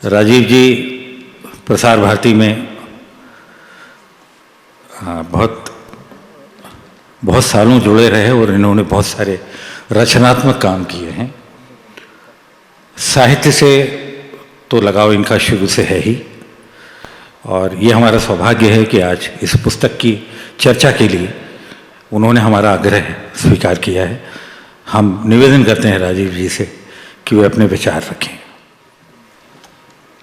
राजीव जी प्रसार भारती में बहुत सालों जुड़े रहे और इन्होंने बहुत सारे रचनात्मक काम किए हैं। साहित्य से तो लगाव इनका शुरू से है ही, और ये हमारा सौभाग्य है कि आज इस पुस्तक की चर्चा के लिए उन्होंने हमारा आग्रह स्वीकार किया है। हम निवेदन करते हैं राजीव जी से कि वे अपने विचार रखें।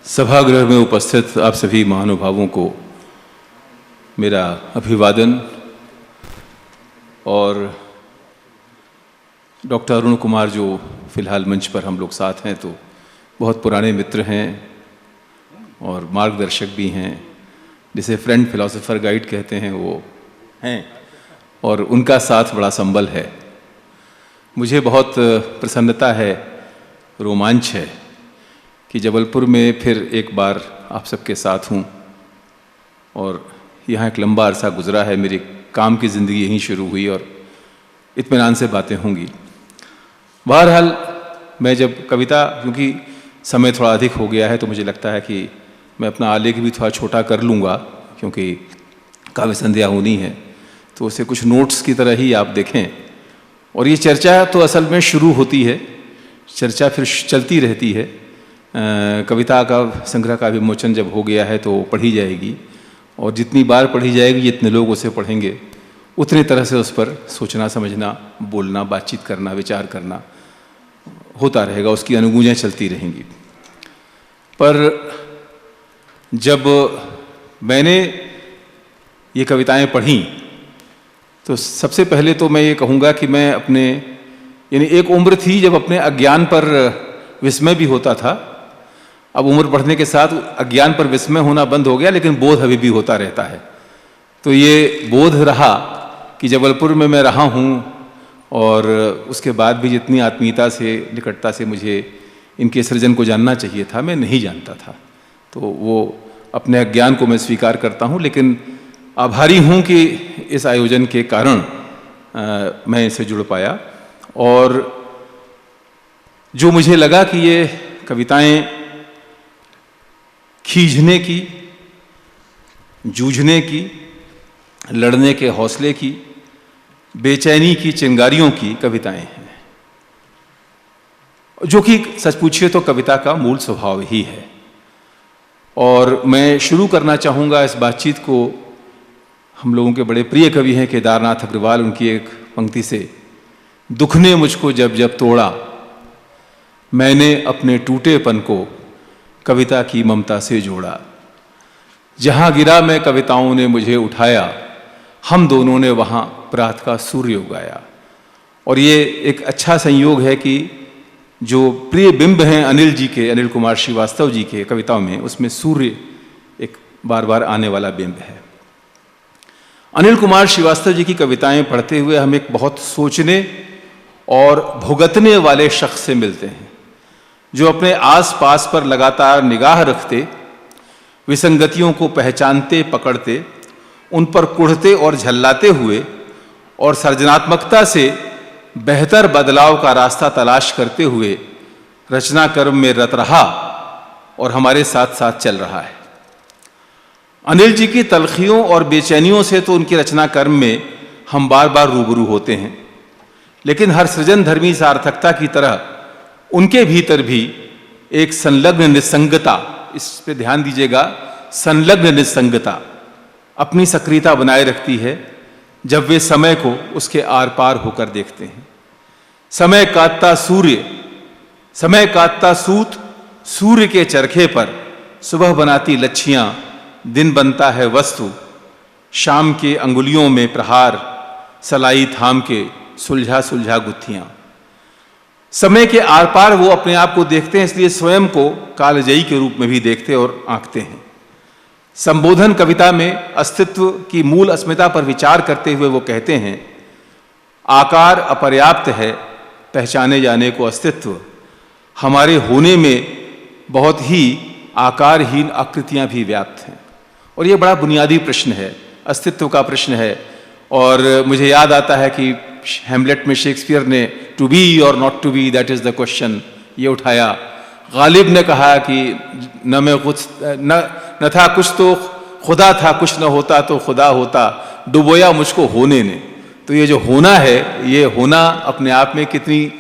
सभागृह में उपस्थित आप सभी महानुभावों को मेरा अभिवादन, और डॉक्टर अरुण कुमार जो फिलहाल मंच पर हम लोग साथ हैं, तो बहुत पुराने मित्र हैं और मार्गदर्शक भी हैं, जिसे फ्रेंड फिलोसोफर गाइड कहते हैं, वो हैं, और उनका साथ बड़ा संबल है। मुझे बहुत प्रसन्नता है, रोमांच है कि जबलपुर में फिर एक बार आप सबके साथ हूँ, और यहाँ एक लंबा अरसा गुजरा है, मेरी काम की ज़िंदगी यहीं शुरू हुई और इत्मीनान से बातें होंगी। बहरहाल मैं जब कविता, क्योंकि समय थोड़ा अधिक हो गया है, तो मुझे लगता है कि मैं अपना आलेख भी थोड़ा छोटा कर लूँगा, क्योंकि काव्य संध्या होनी है, तो उसे कुछ नोट्स की तरह ही आप देखें। और ये चर्चा तो असल में शुरू होती है, चर्चा फिर चलती रहती है। कविता का संग्रह का विमोचन जब हो गया है तो पढ़ी जाएगी, और जितनी बार पढ़ी जाएगी, जितने लोग उसे पढ़ेंगे, उतनी तरह से उस पर सोचना, समझना, बोलना, बातचीत करना, विचार करना होता रहेगा, उसकी अनुगूंजें चलती रहेंगी। पर जब मैंने ये कविताएं पढ़ीं, तो सबसे पहले तो मैं ये कहूँगा कि मैं अपने, यानी एक उम्र थी जब अपने अज्ञान पर विस्मय भी होता था। अब उम्र बढ़ने के साथ अज्ञान पर विस्मय होना बंद हो गया, लेकिन बोध अभी भी होता रहता है। तो ये बोध रहा कि जबलपुर में मैं रहा हूँ, और उसके बाद भी जितनी आत्मीयता से, निकटता से मुझे इनके सृजन को जानना चाहिए था, मैं नहीं जानता था। तो वो अपने अज्ञान को मैं स्वीकार करता हूँ, लेकिन आभारी हूँ कि इस आयोजन के कारण मैं इससे जुड़ पाया। और जो मुझे लगा कि ये कविताएं खींचने की, जूझने की, लड़ने के हौसले की, बेचैनी की चिंगारियों की कविताएं हैं, जो कि सच पूछिए तो कविता का मूल स्वभाव ही है। और मैं शुरू करना चाहूँगा इस बातचीत को, हम लोगों के बड़े प्रिय कवि हैं केदारनाथ अग्रवाल, उनकी एक पंक्ति से। दुख ने मुझको जब जब तोड़ा, मैंने अपने टूटेपन को कविता की ममता से जोड़ा। जहाँ गिरा मैं कविताओं ने मुझे उठाया, हम दोनों ने वहाँ प्रात का सूर्य उगाया। और ये एक अच्छा संयोग है कि जो प्रिय बिंब हैं अनिल जी के, अनिल कुमार श्रीवास्तव जी के कविताओं में, उसमें सूर्य एक बार बार आने वाला बिंब है। अनिल कुमार श्रीवास्तव जी की कविताएं पढ़ते हुए हम एक बहुत सोचने और भुगतने वाले शख्स से मिलते हैं, जो अपने आस पास पर लगातार निगाह रखते, विसंगतियों को पहचानते, पकड़ते, उन पर कुढ़ते और झल्लाते हुए, और सृजनात्मकता से बेहतर बदलाव का रास्ता तलाश करते हुए रचना कर्म में रत रहा और हमारे साथ साथ चल रहा है। अनिल जी की तलखियों और बेचैनियों से तो उनकी रचना कर्म में हम बार बार रूबरू होते हैं, लेकिन हर सृजन धर्मी सार्थकता की तरह उनके भीतर भी एक संलग्न निस्संगता, इस पे ध्यान दीजिएगा, संलग्न निस्संगता अपनी सक्रियता बनाए रखती है जब वे समय को उसके आर पार होकर देखते हैं। समय काटता सूर्य, समय काटता सूत, सूर्य के चरखे पर सुबह बनाती लच्छियां, दिन बनता है वस्तु, शाम के अंगुलियों में प्रहार, सलाई थाम के सुलझा सुलझा गुत्थियां। समय के आर पार वो अपने आप को देखते हैं, इसलिए स्वयं को कालजयी के रूप में भी देखते और आंकते हैं। संबोधन कविता में अस्तित्व की मूल अस्मिता पर विचार करते हुए वो कहते हैं, आकार अपर्याप्त है पहचाने जाने को अस्तित्व, हमारे होने में बहुत ही आकारहीन आकृतियां भी व्याप्त हैं। और ये बड़ा बुनियादी प्रश्न है, अस्तित्व का प्रश्न है। और मुझे याद आता है कि हेमलेट में शेक्सपियर ने टू बी और not to be, that is the question, ये उठाया। गालिब ने कहा कि न था कुछ तो खुदा था, कुछ न होता तो खुदा होता, डुबोया मुझको होने ने। तो ये जो होना है, ये होना अपने आप में कितनी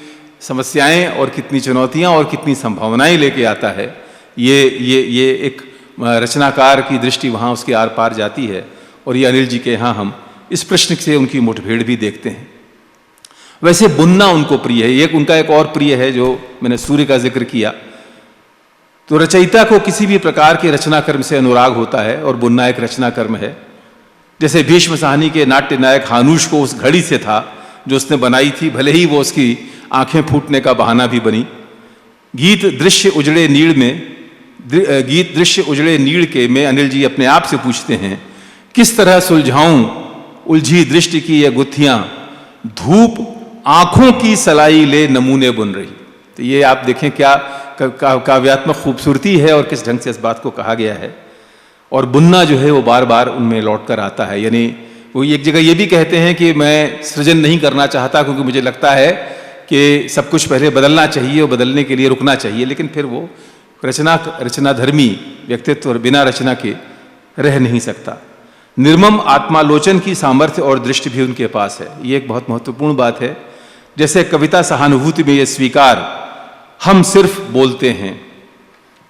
समस्याएं और कितनी चुनौतियां और कितनी संभावनाएं लेके आता है, ये एक रचनाकार की दृष्टि वहाँ उसके आर पार जाती है। और ये अनिल जी के यहाँ हम इस प्रश्न से उनकी मुठभेड़ भी देखते हैं। वैसे बुनना उनको प्रिय है। उनका एक और प्रिय है जो मैंने सूर्य का जिक्र किया। तो रचयिता को किसी भी प्रकार के रचना कर्म से अनुराग होता है और बुनना एक रचना कर्म है। जैसे भीष्म साहनी के नाट्य नायक हानुष को उस घड़ी से था जो उसने बनाई थी, भले ही वो उसकी आंखें फूटने का बहाना भी बनी। गीत दृश्य उजड़े नीड़ के में अनिल जी अपने आप से पूछते हैं, किस तरह सुलझाऊं उलझी दृष्टि की ये गुत्थियां, धूप आंखों की सलाई ले नमूने बुन रही। तो ये आप देखें क्या काव्यात्मक खूबसूरती है और किस ढंग से इस बात को कहा गया है। और बुनना जो है वो बार बार उनमें लौट कर आता है। यानी वो एक जगह ये भी कहते हैं कि मैं सृजन नहीं करना चाहता क्योंकि मुझे लगता है कि सब कुछ पहले बदलना चाहिए और बदलने के लिए रुकना चाहिए, लेकिन फिर वो रचनाधर्मी व्यक्तित्व और बिना रचना के रह नहीं सकता। निर्मम आत्मालोचन की सामर्थ्य और दृष्टि भी उनके पास है। ये एक बहुत महत्वपूर्ण बात है। जैसे कविता सहानुभूति में ये स्वीकार, हम सिर्फ बोलते हैं,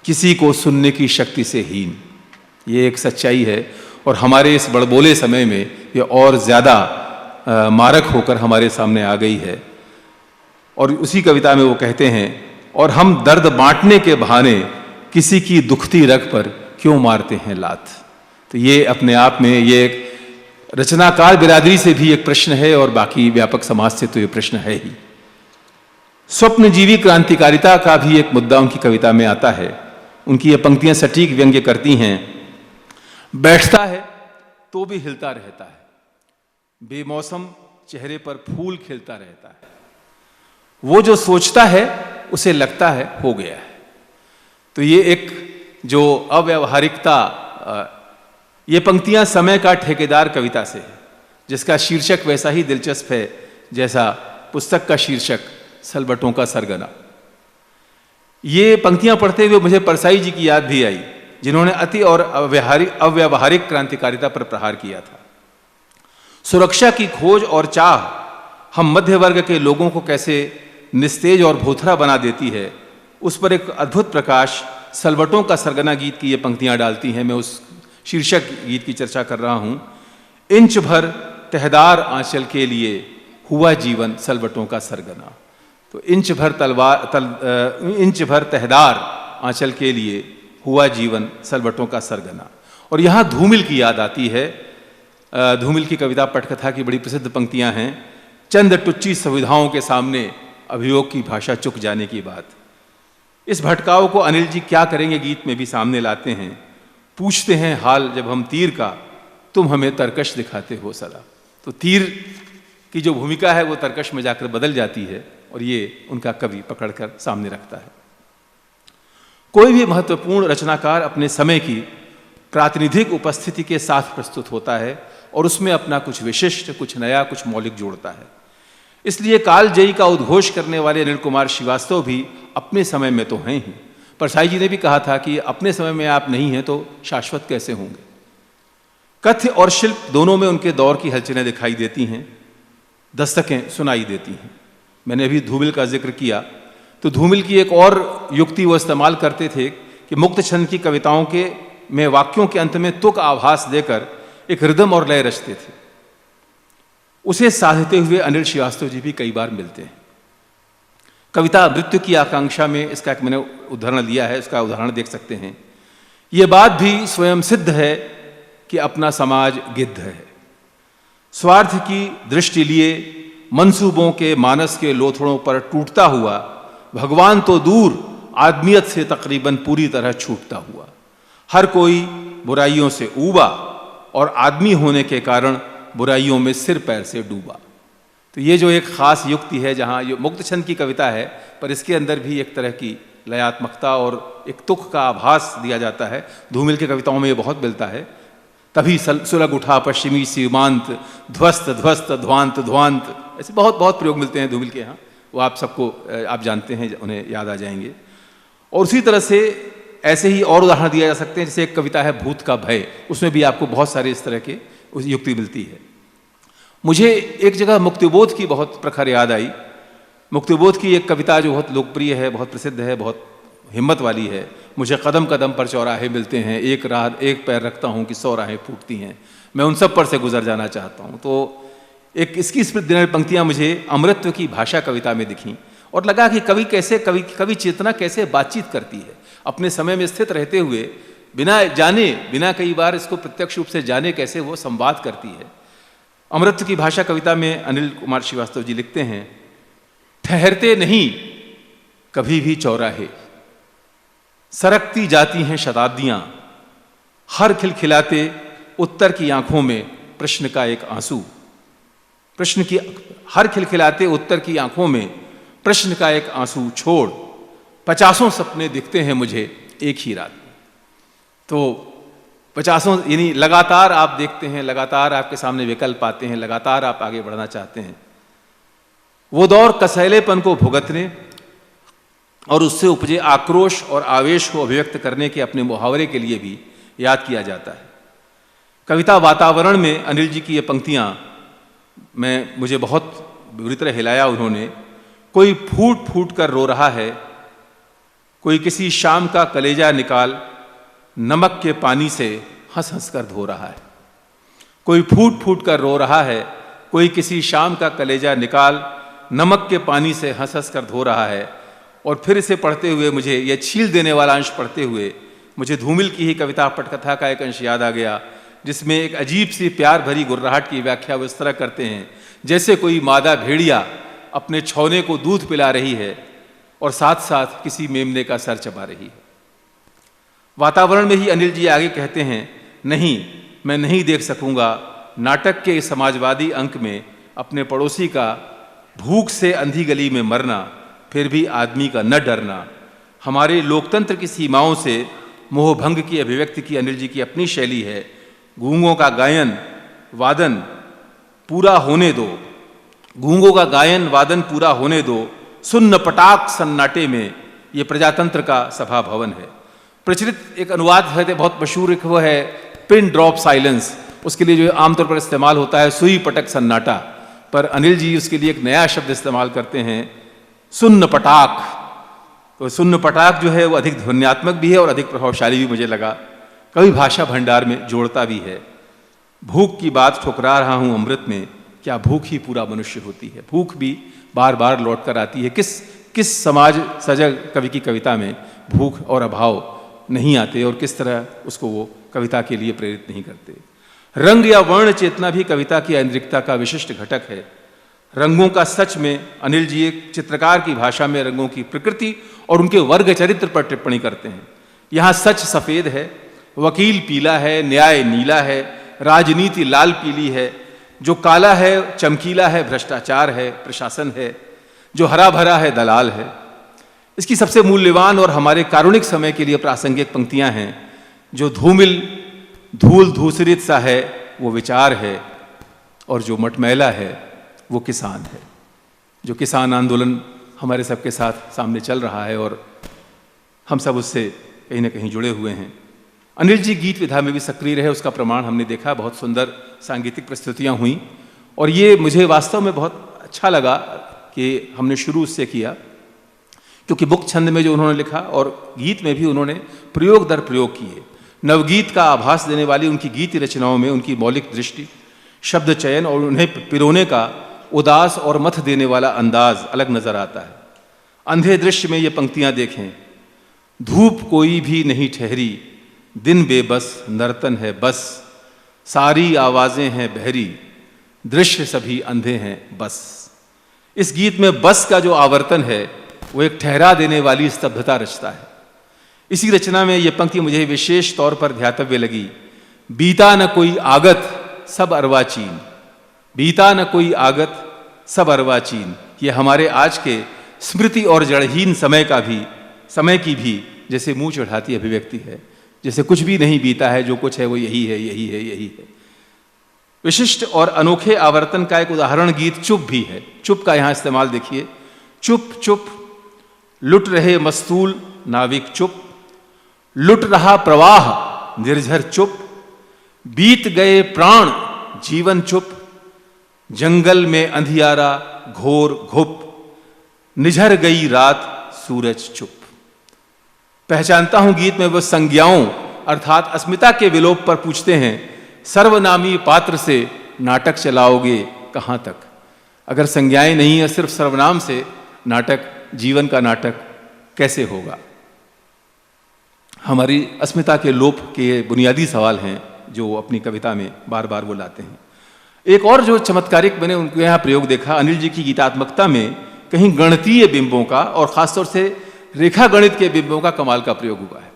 किसी को सुनने की शक्ति से हीन। ये एक सच्चाई है और हमारे इस बड़बोले समय में ये और ज़्यादा मारक होकर हमारे सामने आ गई है। और उसी कविता में वो कहते हैं, और हम दर्द बांटने के बहाने किसी की दुखती रग पर क्यों मारते हैं लात। तो ये अपने आप में ये एक रचनाकार बिरादरी से भी एक प्रश्न है और बाकी व्यापक समाज से तो ये प्रश्न है ही। स्वप्नजीवी क्रांतिकारिता का भी एक मुद्दा उनकी कविता में आता है। उनकी ये पंक्तियां सटीक व्यंग्य करती हैं, बैठता है तो भी हिलता रहता है, बेमौसम चेहरे पर फूल खिलता रहता है, वो जो सोचता है उसे लगता है हो गया है। तो ये एक जो अव्यावहारिकता, ये पंक्तियां समय का ठेकेदार कविता से है, जिसका शीर्षक वैसा ही दिलचस्प है जैसा पुस्तक का शीर्षक सलबटों का सरगना। ये पंक्तियां पढ़ते हुए मुझे परसाई जी की याद भी आई, जिन्होंने अति और अव्यावहारिक क्रांतिकारिता पर प्रहार किया था। सुरक्षा की खोज और चाह हम मध्य वर्ग के लोगों को कैसे निस्तेज और भोथरा बना देती है, उस पर एक अद्भुत प्रकाश सलवटों का सरगना गीत की ये पंक्तियां डालती हैं। मैं उस शीर्षक गीत की चर्चा कर रहा हूं। इंच भर तहदार आंचल के लिए हुआ जीवन सलवटों का सरगना। तो इंच भर तहदार आंचल के लिए हुआ जीवन सलवटों का सरगना। और यहाँ धूमिल की याद आती है। धूमिल की कविता पटकथा की बड़ी प्रसिद्ध पंक्तियां हैं, चंद टुच्ची सुविधाओं के सामने अभियोग की भाषा चुक जाने की बात। इस भटकाव को अनिल जी क्या करेंगे गीत में भी सामने लाते हैं। पूछते हैं हाल जब हम तीर का, तुम हमें तरकश दिखाते हो सदा। तो तीर की जो भूमिका है वो तरकश में जाकर बदल जाती है और ये उनका कवि पकड़कर सामने रखता है। कोई भी महत्वपूर्ण रचनाकार अपने समय की प्रातिनिधिक उपस्थिति के साथ प्रस्तुत होता है और उसमें अपना कुछ विशिष्ट, कुछ नया, कुछ मौलिक जोड़ता है। इसलिए कालजयी का उद्घोष करने वाले अनिल कुमार श्रीवास्तव भी अपने समय में तो हैं ही। परसाई जी ने भी कहा था कि अपने समय में आप नहीं हैं तो शाश्वत कैसे होंगे। कथ्य और शिल्प दोनों में उनके दौर की हलचलें दिखाई देती हैं, दस्तकें सुनाई देती हैं। मैंने अभी धूमिल का जिक्र किया तो धूमिल की एक और युक्ति वो इस्तेमाल करते थे कि मुक्त छंद की कविताओं के में वाक्यों के अंत में तुक आभास देकर एक रिदम और लय रचते थे। उसे साधते हुए अनिल श्रीवास्तव जी भी कई बार मिलते हैं। कविता मृत्यु की आकांक्षा में इसका एक मैंने उदाहरण लिया है, इसका उदाहरण देख सकते हैं। यह बात भी स्वयं सिद्ध है कि अपना समाज गिद्ध है। स्वार्थ की दृष्टि लिए मंसूबों के मानस के लोथड़ों पर टूटता हुआ भगवान तो दूर आदमियत से तकरीबन पूरी तरह छूटता हुआ। हर कोई बुराइयों से ऊबा और आदमी होने के कारण बुराइयों में सिर पैर से डूबा। तो ये जो एक खास युक्ति है, जहाँ ये मुक्त छंद की कविता है पर इसके अंदर भी एक तरह की लयात्मकता और एक तुक का आभास दिया जाता है। धूमिल की कविताओं में ये बहुत मिलता है। तभी सुलग उठा पश्चिमी सीमांत, ध्वस्त ध्वस्त ध्वांत ध्वांत, ऐसे बहुत बहुत प्रयोग मिलते हैं धूमिल के यहाँ। वो आप सबको आप जानते हैं, उन्हें याद आ जाएंगे। और उसी तरह से ऐसे ही और उदाहरण दिया जा सकते हैं, जैसे एक कविता है भूत का भय, उसमें भी आपको बहुत सारे इस तरह के युक्ति मिलती है। मुझे एक जगह मुक्तिबोध की बहुत प्रखर याद आई। मुक्तिबोध की एक कविता जो बहुत लोकप्रिय है, बहुत प्रसिद्ध है, बहुत हिम्मत वाली है। मुझे कदम कदम पर चौराहे मिलते हैं, एक पैर रखता हूँ कि 100 राहें फूटती हैं, मैं उन सब पर से गुजर जाना चाहता हूँ। तो एक इसकी स्मृति देने वाली पंक्तियाँ मुझे अमृतत्व की भाषा कविता में दिखीं और लगा कि कवि चेतना कैसे बातचीत करती है, अपने समय में स्थित रहते हुए बिना कई बार इसको प्रत्यक्ष रूप से जाने कैसे वो संवाद करती है। अमृतत्व की भाषा कविता में अनिल कुमार श्रीवास्तव जी लिखते हैं, ठहरते नहीं कभी भी चौराहे, सरकती जाती हैं शताब्दियां, हर खिलखिलाते उत्तर की आंखों में प्रश्न का एक आंसू। हर खिलखिलाते उत्तर की आंखों में प्रश्न का एक आंसू छोड़, 50 सपने दिखते हैं मुझे एक ही रात में। तो 50 यानी लगातार आप देखते हैं, लगातार आपके सामने विकल्प आते हैं, लगातार आप आगे बढ़ना चाहते हैं। वो दौर कसैलेपन को भुगतने और उससे उपजे आक्रोश और आवेश को अभिव्यक्त करने के अपने मुहावरे के लिए भी याद किया जाता है। कविता वातावरण में अनिल जी की ये पंक्तियां मुझे बहुत बुरी तरह हिलाया उन्होंने। कोई फूट फूट कर रो रहा है, कोई किसी शाम का कलेजा निकाल नमक के पानी से हंस हंस कर धो रहा है। कोई फूट फूट कर रो रहा है, कोई किसी शाम का कलेजा निकाल नमक के पानी से हंस हंस कर धो रहा है। और फिर इसे पढ़ते हुए मुझे यह छील देने वाला अंश पढ़ते हुए मुझे धूमिल की ही कविता पटकथा का एक अंश याद आ गया, जिसमें एक अजीब सी प्यार भरी गुर्राहट की व्याख्या वो इस तरह करते हैं, जैसे कोई मादा भेड़िया अपने छौने को दूध पिला रही है और साथ साथ किसी मेमने का सर चबा रही है। वातावरण में ही अनिल जी आगे कहते हैं, नहीं मैं नहीं देख सकूंगा नाटक के समाजवादी अंक में अपने पड़ोसी का भूख से अंधी गली में मरना, फिर भी आदमी का न डरना। हमारे लोकतंत्र की सीमाओं से मोहभंग की अभिव्यक्ति की अनिल जी की अपनी शैली है। गूंगों का गायन वादन पूरा होने दो, गूंगों का गायन वादन पूरा होने दो, सुन्न पटाक सन्नाटे में ये प्रजातंत्र का सभा भवन है। प्रचलित एक अनुवाद है, बहुत मशहूर एक वो है पिन ड्रॉप साइलेंस, उसके लिए जो आमतौर पर इस्तेमाल होता है सुई पटक सन्नाटा, पर अनिल जी उसके लिए एक नया शब्द इस्तेमाल करते हैं सुन्न पटाक। तो सुन्न पटाक जो है वो अधिक ध्वन्यात्मक भी है और अधिक प्रभावशाली भी मुझे लगा, कवि भाषा भंडार में जोड़ता भी है। भूख की बात ठुकरा रहा हूं अमृत में, क्या भूख ही पूरा मनुष्य होती है। भूख भी बार बार लौट कर आती है। किस समाज सजग कवि की कविता में भूख और अभाव नहीं आते और किस तरह उसको वो कविता के लिए प्रेरित नहीं करते। रंग या वर्ण चेतना भी कविता की ऐन्द्रिकता का विशिष्ट घटक है। रंगों का सच में अनिल जी एक चित्रकार की भाषा में रंगों की प्रकृति और उनके वर्ग चरित्र पर टिप्पणी करते हैं। यहाँ सच सफेद है, वकील पीला है, न्याय नीला है, राजनीति लाल पीली है, जो काला है चमकीला है, भ्रष्टाचार है, प्रशासन है, जो हरा भरा है दलाल है। इसकी सबसे मूल्यवान और हमारे कारुणिक समय के लिए प्रासंगिक पंक्तियां हैं, जो धूमिल धूल धूसरित सा है वो विचार है, और जो मटमैला है वो किसान है। जो किसान आंदोलन हमारे सबके साथ सामने चल रहा है और हम सब उससे कहीं ना कहीं जुड़े हुए हैं। अनिल जी गीत विधा में भी सक्रिय रहे, उसका प्रमाण हमने देखा। बहुत सुंदर सांगीतिक प्रस्तुतियां हुई और ये मुझे वास्तव में बहुत अच्छा लगा कि हमने शुरू उससे किया, क्योंकि मुक्त छंद में जो उन्होंने लिखा और गीत में भी उन्होंने प्रयोग दर प्रयोग किए। नवगीत का आभास देने वाली उनकी गीत रचनाओं में उनकी मौलिक दृष्टि, शब्द चयन और उन्हें पिरोने का उदास और मथ देने वाला अंदाज अलग नजर आता है। अंधे दृश्य में ये पंक्तियां देखें, धूप कोई भी नहीं ठहरी, दिन बेबस नर्तन है बस, सारी आवाजें हैं बहरी, दृश्य सभी अंधे हैं बस। इस गीत में बस का जो आवर्तन है वो एक ठहरा देने वाली स्तब्धता रचता है। इसी रचना में ये पंक्ति मुझे विशेष तौर पर ध्यातव्य लगी, बीता न कोई आगत सब अर्वाचीन, बीता न कोई आगत सब अर्वाचीन। ये हमारे आज के स्मृति और जड़हीन समय की भी जैसे मुंह चढ़ाती अभिव्यक्ति है, जैसे कुछ भी नहीं बीता है, जो कुछ है वो यही है, यही है, यही है। विशिष्ट और अनोखे आवर्तन का एक उदाहरण गीत चुप भी है। चुप का यहां इस्तेमाल देखिए, चुप चुप लुट रहे मस्तूल नाविक चुप, लुट रहा प्रवाह निर्झर चुप, बीत गए प्राण जीवन चुप, जंगल में अंधियारा घोर घुप, निझर गई रात सूरज चुप। पहचानता हूं गीत में वो संज्ञाओं अर्थात अस्मिता के विलोप पर पूछते हैं, सर्वनामी पात्र से नाटक चलाओगे कहां तक। अगर संज्ञाएं नहीं है, सिर्फ सर्वनाम से नाटक, जीवन का नाटक कैसे होगा। हमारी अस्मिता के लोप के बुनियादी सवाल हैं जो अपनी कविता में बार बार वो लाते हैं। एक और जो चमत्कारिक मैंने उनको यहाँ प्रयोग देखा, अनिल जी की गीतात्मकता में कहीं गणितीय बिंबों का और खासतौर से रेखा गणित के बिंबों का कमाल का प्रयोग हुआ है।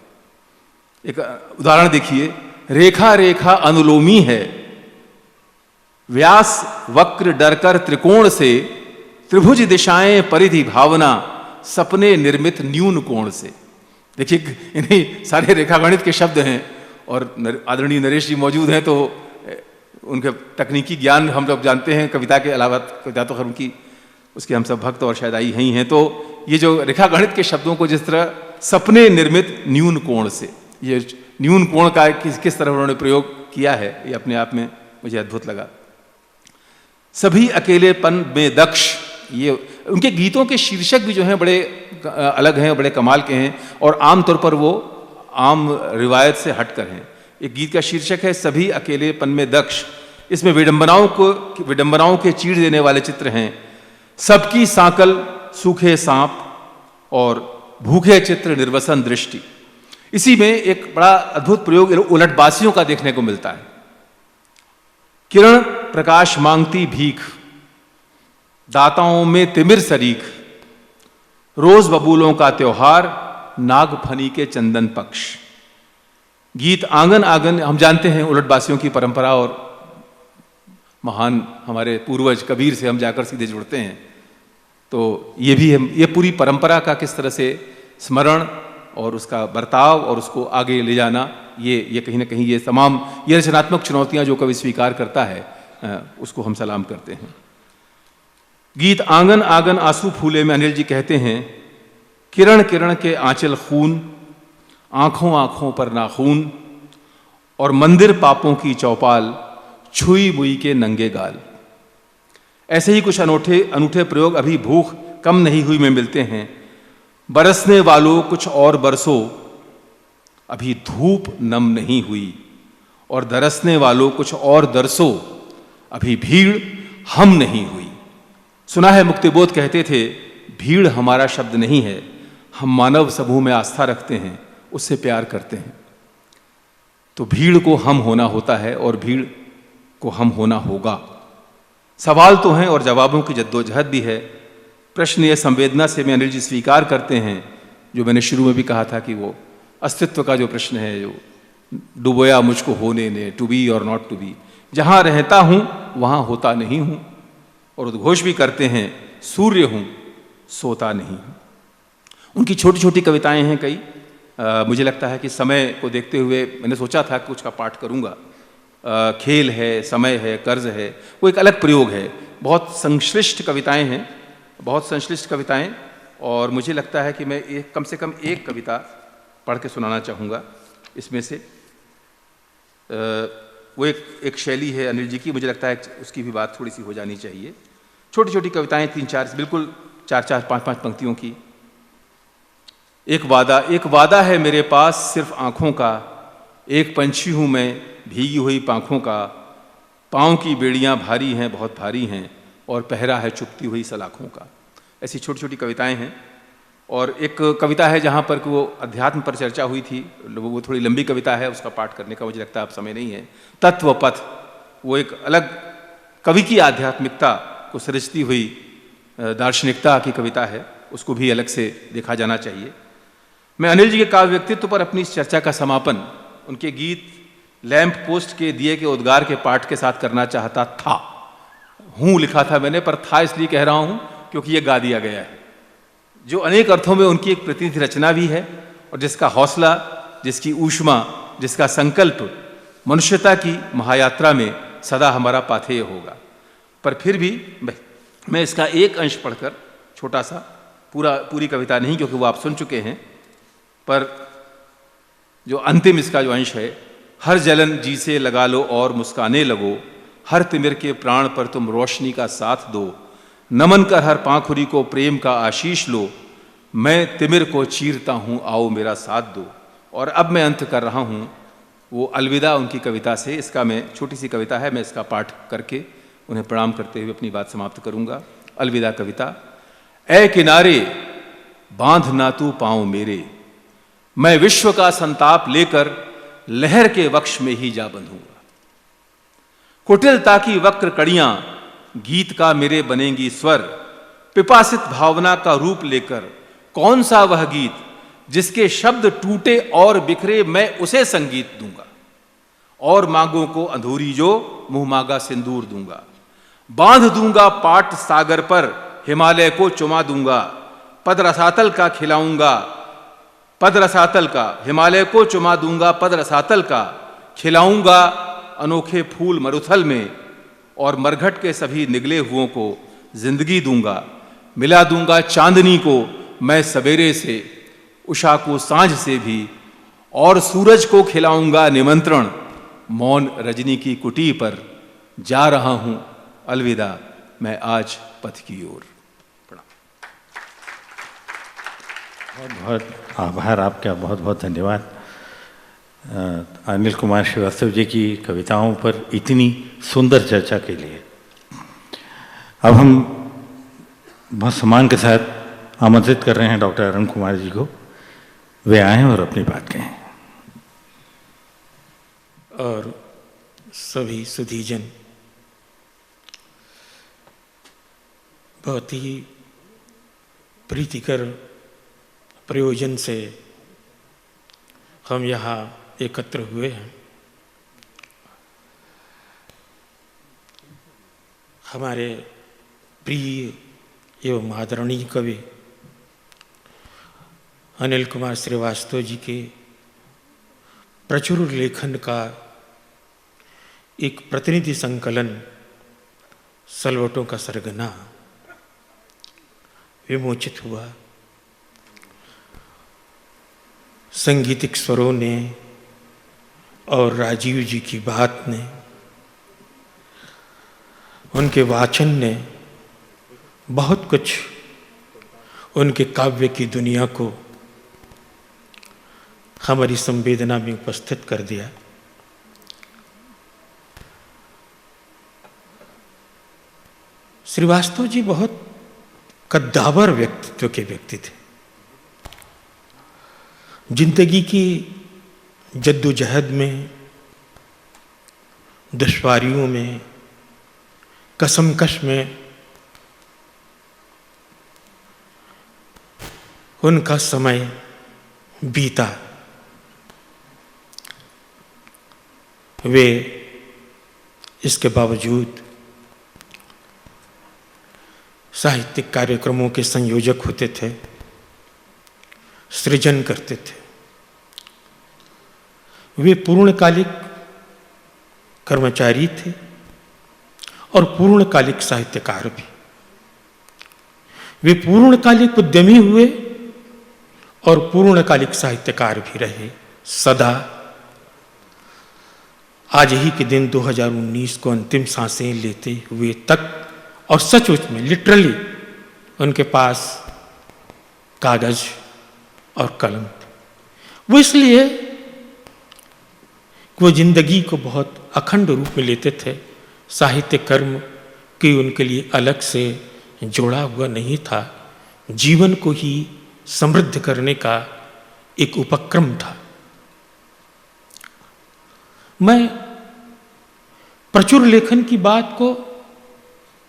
एक उदाहरण देखिए, रेखा रेखा अनुलोमी है, व्यास वक्र डरकर त्रिकोण से, त्रिभुज दिशाएं परिधि भावना, सपने निर्मित न्यून कोण से। देखिए इन्हीं सारे रेखा गणित के शब्द हैं और आदरणीय नरेश जी मौजूद हैं तो उनके तकनीकी ज्ञान हम लोग जानते हैं, कविता के अलावा कविता तो खैर उनकी उसके हम सब भक्त और शायदाई ही हैं। तो ये जो रेखा गणित के शब्दों को जिस तरह सपने निर्मित न्यून कोण से, ये न्यून कोण का किस तरह उन्होंने प्रयोग किया है, ये अपने आप में मुझे अद्भुत लगा। सभी अकेलेपन में दक्ष, ये उनके गीतों के शीर्षक भी जो हैं बड़े अलग हैं, बड़े कमाल के हैं और आमतौर पर वो आम रिवायत से हटकर हैं। एक गीत का शीर्षक है सभी अकेलेपन में दक्ष। इसमें विडंबनाओं के चीड़ देने वाले चित्र हैं। सबकी सांकल सूखे सांप और भूखे चित्र निर्वसन दृष्टि। इसी में एक बड़ा अद्भुत प्रयोग उलटबासियों का देखने को मिलता है। किरण प्रकाश मांगती भीख, दाताओं में तिमिर सरीख, रोज बबूलों का त्योहार, नागफनी के चंदन पक्ष। गीत आंगन आंगन, हम जानते हैं उलटबासियों की परंपरा और महान हमारे पूर्वज कबीर से हम जाकर सीधे जुड़ते हैं। तो ये भी है, ये पूरी परंपरा का किस तरह से स्मरण और उसका बर्ताव और उसको आगे ले जाना, ये कहीं ना कहीं ये तमाम ये रचनात्मक चुनौतियां जो कवि स्वीकार करता है उसको हम सलाम करते हैं। गीत आंगन आंगन आंसू फूले में अनिल जी कहते हैं, किरण किरण के आंचल खून, आंखों आंखों पर नाखून, और मंदिर पापों की चौपाल, छुई मुई के नंगे गाल। ऐसे ही कुछ अनूठे प्रयोग अभी भूख कम नहीं हुई में मिलते हैं। बरसने वालों कुछ और बरसो, अभी धूप नम नहीं हुई, और दरसने वालों कुछ और दरसो, अभी भीड़ हम नहीं हुई। सुना है मुक्तिबोध कहते थे, भीड़ हमारा शब्द नहीं है, हम मानव समूह में आस्था रखते हैं, उससे प्यार करते हैं। तो भीड़ को हम होना होता है और भीड़ को हम होना होगा। सवाल तो हैं और जवाबों की जद्दोजहद भी है। प्रश्न ये संवेदना से में अनिल जी स्वीकार करते हैं, जो मैंने शुरू में भी कहा था कि वो अस्तित्व का जो प्रश्न है, जो डुबोया मुझको होने ने, टू बी और नॉट टू बी। जहां रहता हूं वहां होता नहीं हूं, और उद्घोष भी करते हैं, सूर्य हूं सोता नहीं हूं। उनकी छोटी छोटी कविताएं हैं कई। मुझे लगता है कि समय को देखते हुए मैंने सोचा था कि कुछ का पाठ करूंगा। खेल है, समय है, कर्ज है, वो एक अलग प्रयोग है। बहुत संश्लिष्ट कविताएं हैं, बहुत संश्लिष्ट कविताएं, और मुझे लगता है कि मैं कम से कम एक कविता पढ़ के सुनाना चाहूँगा इसमें से। वो एक शैली है अनिल जी की, मुझे लगता है उसकी भी बात थोड़ी सी हो जानी चाहिए। छोटी छोटी कविताएं, 3-4, बिल्कुल 4-4, 5-5 पंक्तियों की। एक वादा है मेरे पास सिर्फ आँखों का, एक पंछी हूँ मैं भीगी हुई पाँखों का, पाँव की बेड़ियाँ भारी हैं, बहुत भारी हैं, और पहरा है चुपती हुई सलाखों का। ऐसी छोटी छोटी कविताएं हैं। और एक कविता है जहाँ पर वो अध्यात्म पर चर्चा हुई थी, वो थोड़ी लंबी कविता है, उसका पाठ करने का मुझे लगता है अब समय नहीं है। तत्व पथ, वो एक अलग कवि की आध्यात्मिकता को सृजती हुई दार्शनिकता की कविता है, उसको भी अलग से देखा जाना चाहिए। मैं अनिल जी के काव्य व्यक्तित्व पर अपनी इस चर्चा का समापन उनके गीत लैंप पोस्ट के दिए के उद्गार के पाठ के साथ करना चाहता था। हूँ लिखा था मैंने, पर था इसलिए कह रहा हूँ क्योंकि ये गा दिया गया है, जो अनेक अर्थों में उनकी एक प्रतिनिधि रचना भी है, और जिसका हौसला, जिसकी ऊष्मा, जिसका संकल्प मनुष्यता की महायात्रा में सदा हमारा पाथेय होगा। पर फिर भी मैं इसका एक अंश पढ़कर, छोटा सा, पूरी कविता नहीं क्योंकि वो आप सुन चुके हैं, पर जो अंतिम इसका जो अंश है, हर जलन जी से लगा लो और मुस्काने लगो, हर तिमिर के प्राण पर तुम रोशनी का साथ दो, नमन कर हर पाखुरी को प्रेम का आशीष लो, मैं तिमिर को चीरता हूँ आओ मेरा साथ दो। और अब मैं अंत कर रहा हूँ वो अलविदा उनकी कविता से। इसका मैं छोटी सी कविता है, मैं इसका पाठ करके उन्हें प्रणाम करते हुए अपनी बात समाप्त करूँगा। अलविदा कविता। ऐ किनारे बांध ना तू पाँव मेरे, मैं विश्व का संताप लेकर लहर के वक्ष में ही जा बंधूंगा। कुटिलता की वक्र कड़ियां गीत का मेरे बनेंगी स्वर, पिपासित भावना का रूप लेकर कौन सा वह गीत जिसके शब्द टूटे और बिखरे मैं उसे संगीत दूंगा। और मांगों को अधूरी जो मुंह मांगा सिंदूर दूंगा, बांध दूंगा पाट सागर पर हिमालय को चुमा दूंगा, पद रसातल का खिलाऊंगा, पद रसातल का हिमालय को चुमा दूंगा, पद रसातल का खिलाऊंगा अनोखे फूल मरुथल में, और मरघट के सभी निगले हुओं को जिंदगी दूंगा। मिला दूंगा चांदनी को मैं सवेरे से, उषा को सांझ से भी, और सूरज को खिलाऊंगा निमंत्रण, मौन रजनी की कुटी पर जा रहा हूं अलविदा मैं आज पथ की ओर। बहुत बहुत आभार आपका, बहुत बहुत धन्यवाद अनिल कुमार श्रीवास्तव जी की कविताओं पर इतनी सुंदर चर्चा के लिए। अब हम बहुत सम्मान के साथ आमंत्रित कर रहे हैं डॉक्टर अरुण कुमार जी को, वे आएं और अपनी बात कहें। और सभी सुधीजन, बहुत ही प्रीतिकर प्रयोजन से हम यहाँ एकत्र हुए हैं। हमारे प्रिय एवं आदरणीय कवि अनिल कुमार श्रीवास्तव जी के प्रचुर लेखन का एक प्रतिनिधि संकलन सलवटों का सरगना विमोचित हुआ। संगीतिक स्वरों ने और राजीव जी की बात ने, उनके वाचन ने बहुत कुछ उनके काव्य की दुनिया को हमारी संवेदना में उपस्थित कर दिया। श्रीवास्तव जी बहुत कद्दावर व्यक्तित्व के व्यक्ति थे। जिंदगी की जद्दोजहद में, दुश्वारियों में, कसमकश में उनका समय बीता। वे इसके बावजूद साहित्यिक कार्यक्रमों के संयोजक होते थे, सृजन करते थे। वे पूर्णकालिक कर्मचारी थे और पूर्णकालिक साहित्यकार भी। वे पूर्णकालिक उद्यमी हुए और पूर्णकालिक साहित्यकार भी रहे सदा। आज ही के दिन 2019 को अंतिम सांसें लेते हुए तक, और सचमुच में लिटरली उनके पास कागज और कलम थे। वो इसलिए वो जिंदगी को बहुत अखंड रूप में लेते थे। साहित्य कर्म की उनके लिए अलग से जोड़ा हुआ नहीं था, जीवन को ही समृद्ध करने का एक उपक्रम था। मैं प्रचुर लेखन की बात को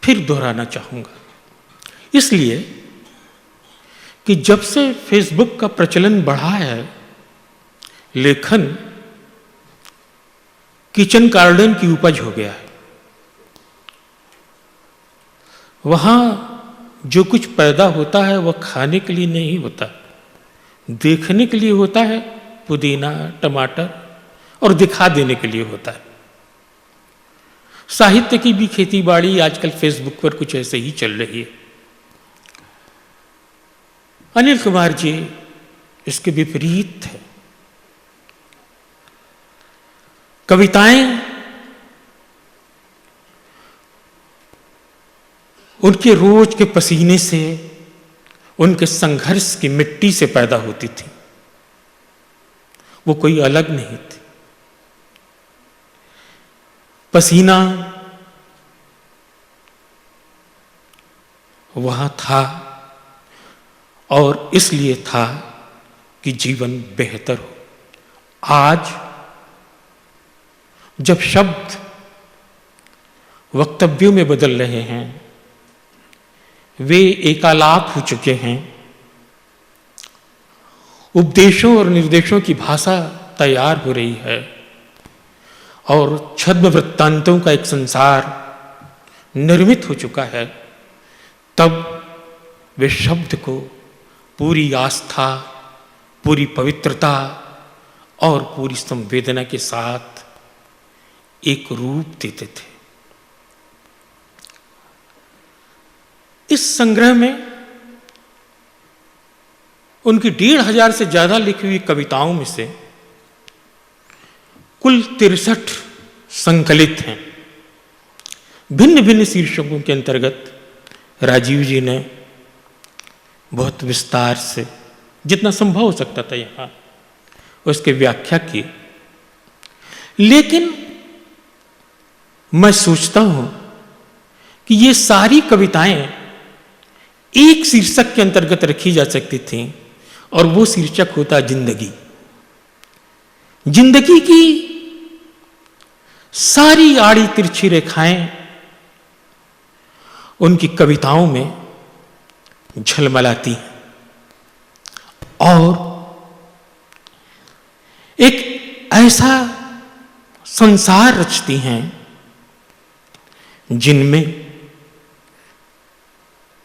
फिर दोहराना चाहूंगा, इसलिए कि जब से फेसबुक का प्रचलन बढ़ा है, लेखन किचन गार्डन की उपज हो गया है। वहां जो कुछ पैदा होता है वह खाने के लिए नहीं होता, देखने के लिए होता है। पुदीना, टमाटर, और दिखा देने के लिए होता है। साहित्य की भी खेती बाड़ी आजकल फेसबुक पर कुछ ऐसे ही चल रही है। अनिल कुमार जी इसके विपरीत है। कविताएं उनके रोज के पसीने से, उनके संघर्ष की मिट्टी से पैदा होती थी। वो कोई अलग नहीं थी। पसीना वहां था और इसलिए था कि जीवन बेहतर हो। आज जब शब्द वक्तव्यों में बदल रहे हैं, वे एकालाप हो चुके हैं, उपदेशों और निर्देशों की भाषा तैयार हो रही है और छद्म वृत्तांतों का एक संसार निर्मित हो चुका है, तब वे शब्द को पूरी आस्था, पूरी पवित्रता और पूरी संवेदना के साथ एक रूप देते थे। इस संग्रह में उनकी 1500 से ज्यादा लिखी हुई कविताओं में से कुल 63 संकलित हैं। भिन्न भिन्न शीर्षकों के अंतर्गत राजीव जी ने बहुत विस्तार से, जितना संभव हो सकता था यहाँ, उसकी व्याख्या की। लेकिन मैं सोचता हूं कि ये सारी कविताएं एक शीर्षक के अंतर्गत रखी जा सकती थीं और वो शीर्षक होता जिंदगी। जिंदगी की सारी आड़ी तिरछी रेखाएं उनकी कविताओं में झलमलाती हैं और एक ऐसा संसार रचती हैं जिनमें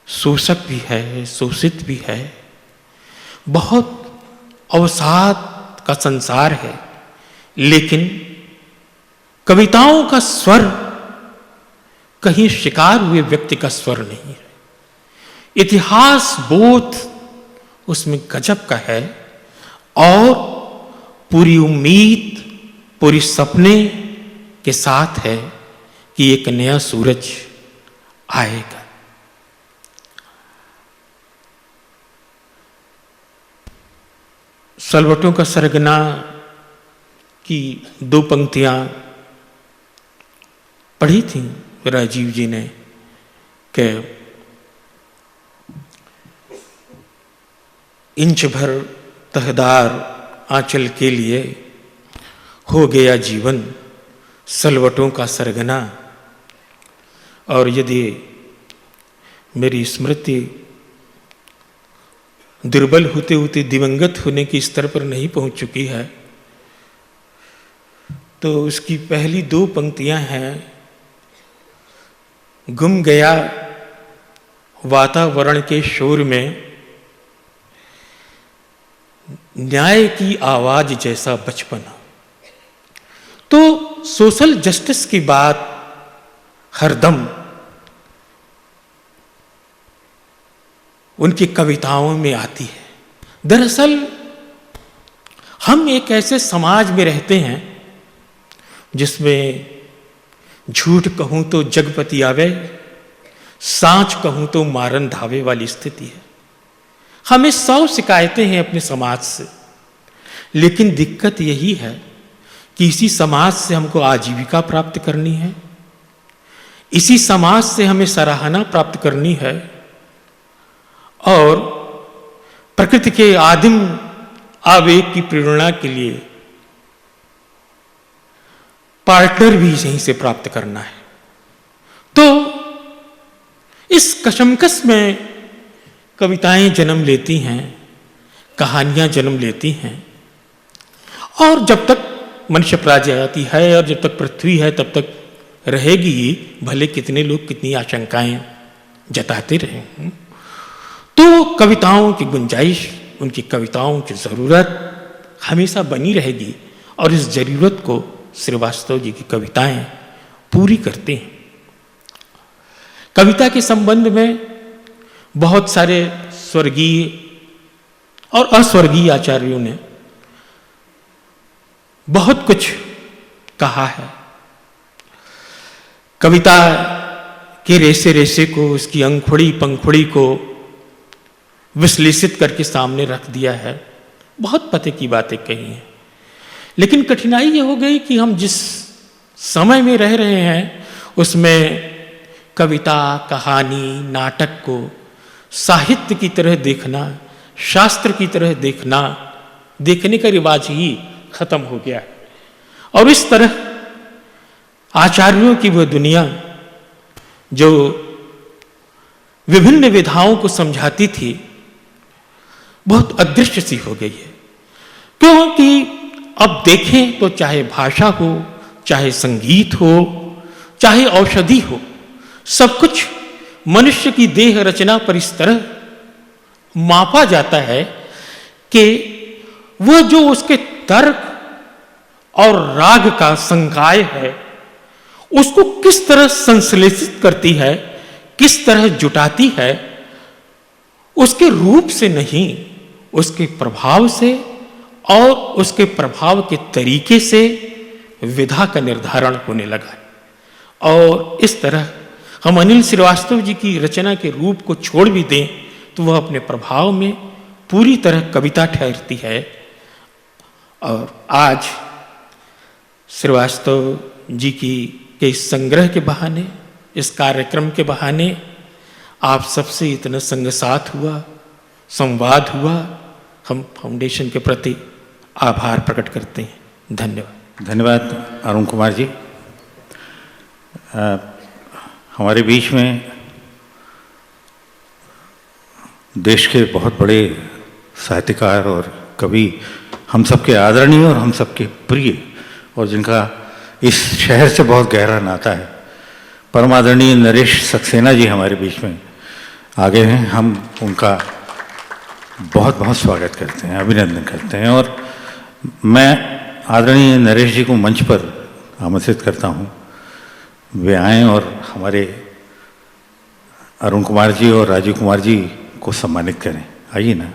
शोषक भी है, शोषित भी है, बहुत अवसाद का संसार है। लेकिन कविताओं का स्वर कहीं शिकार हुए व्यक्ति का स्वर नहीं है। इतिहास बोध उसमें गजब का है और पूरी उम्मीद, पूरी सपने के साथ है कि एक नया सूरज आएगा। सलवटों का सरगना की 2 पंक्तियां पढ़ी थी राजीव जी ने कि इंच भर तहदार आंचल के लिए हो गया जीवन सलवटों का सरगना। और यदि मेरी स्मृति दुर्बल होते होते दिवंगत होने के स्तर पर नहीं पहुंच चुकी है, तो उसकी पहली 2 पंक्तियां हैं, गुम गया वातावरण के शोर में न्याय की आवाज जैसा बचपना। तो सोशल जस्टिस की बात हरदम उनकी कविताओं में आती है। दरअसल हम एक ऐसे समाज में रहते हैं जिसमें झूठ कहूं तो जगपति आवे, सांच कहूं तो मारन धावे वाली स्थिति है। हमें 100 शिकायतें हैं अपने समाज से, लेकिन दिक्कत यही है कि इसी समाज से हमको आजीविका प्राप्त करनी है, इसी समाज से हमें सराहना प्राप्त करनी है और प्रकृति के आदिम आवेग की प्रेरणा के लिए पार्टनर भी यहीं से प्राप्त करना है। तो इस कशमकश में कविताएं जन्म लेती हैं, कहानियां जन्म लेती हैं और जब तक मनुष्य प्रजाति है और जब तक पृथ्वी है तब तक रहेगी ही, भले कितने लोग कितनी आशंकाएं जताते रहें। तो कविताओं की गुंजाइश, उनकी कविताओं की ज़रूरत हमेशा बनी रहेगी और इस ज़रूरत को श्रीवास्तव जी की कविताएं पूरी करते हैं। कविता के संबंध में बहुत सारे स्वर्गीय और अस्वर्गीय आचार्यों ने बहुत कुछ कहा है। कविता के रेसे रेसे को, उसकी अंखुड़ी पंखुड़ी को विश्लेषित करके सामने रख दिया है। बहुत पते की बातें कही हैं, लेकिन कठिनाई ये हो गई कि हम जिस समय में रह रहे हैं उसमें कविता, कहानी, नाटक को साहित्य की तरह देखना, शास्त्र की तरह देखने का रिवाज ही खत्म हो गया है। और इस तरह आचार्यों की वह दुनिया जो विभिन्न विधाओं को समझाती थी, बहुत अदृश्य सी हो गई है। क्योंकि अब देखें तो चाहे भाषा हो, चाहे संगीत हो, चाहे औषधि हो, सब कुछ मनुष्य की देह रचना पर इस तरह मापा जाता है कि वह जो उसके तर्क और राग का संकाय है, उसको किस तरह संश्लेषित करती है, किस तरह जुटाती है, उसके रूप से नहीं, उसके प्रभाव से और उसके प्रभाव के तरीके से विधा का निर्धारण होने लगा है। और इस तरह हम अनिल श्रीवास्तव जी की रचना के रूप को छोड़ भी दें तो वह अपने प्रभाव में पूरी तरह कविता ठहरती है। और आज श्रीवास्तव जी के इस संग्रह के बहाने, इस कार्यक्रम के बहाने आप सबसे इतना संग साथ हुआ, संवाद हुआ, हम फाउंडेशन के प्रति आभार प्रकट करते हैं। धन्यवाद। धन्यवाद अरुण कुमार जी। हमारे बीच में देश के बहुत बड़े साहित्यकार और कवि, हम सबके आदरणीय और हम सबके प्रिय, और जिनका इस शहर से बहुत गहरा नाता है, परम आदरणीय नरेश सक्सेना जी हमारे बीच में आ गए हैं। हम उनका बहुत बहुत स्वागत करते हैं, अभिनंदन करते हैं। और मैं आदरणीय नरेश जी को मंच पर आमंत्रित करता हूँ, वे आएँ और हमारे अरुण कुमार जी और राजीव कुमार जी को सम्मानित करें। आइए ना।